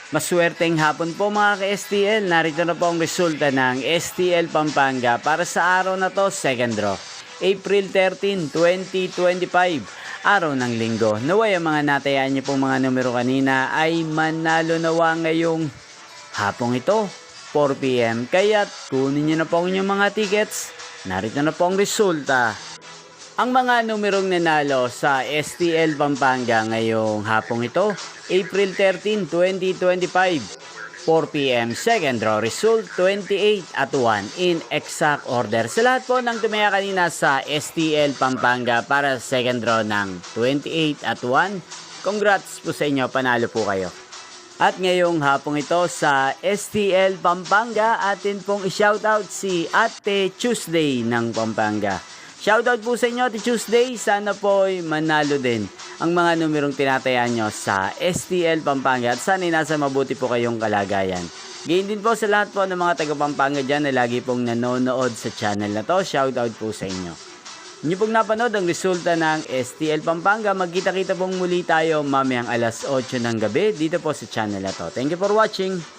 Maswerteng hapon po mga ka-STL. Narito na po ang resulta ng STL Pampanga para sa araw na to, second draw. April 13, 2025, araw ng linggo. Naway ang mga natayaan niyo pong mga numero kanina ay manalo nawa ngayong hapong ito, 4 PM. Kaya't kunin niyo na po ang inyong mga tickets. Narito na po ang resulta. Ang mga numerong nanalo sa STL Pampanga ngayong hapong ito, April 13, 2025, 4 PM, second draw result 28 at 1 in exact order. Sa lahat po ng tumaya kanina sa STL Pampanga para sa second draw ng 28 at 1, congrats po sa inyo, panalo po kayo. At ngayong hapong ito sa STL Pampanga, atin pong i-shoutout si Ate Tuesday ng Pampanga. Shoutout po sa inyo, Ate Tuesday. Sana po ay manalo din ang mga numerong tinatayaan nyo sa STL Pampanga at sana nasa mabuti po kayong kalagayan. Gayon din po sa lahat po ng mga taga Pampanga dyan na lagi pong nanonood sa channel na to. Shoutout po sa inyo. Inyo pong napanood ang resulta ng STL Pampanga. Magkita-kita pong muli tayo mamayang alas 8 ng gabi dito po sa channel na to. Thank you for watching.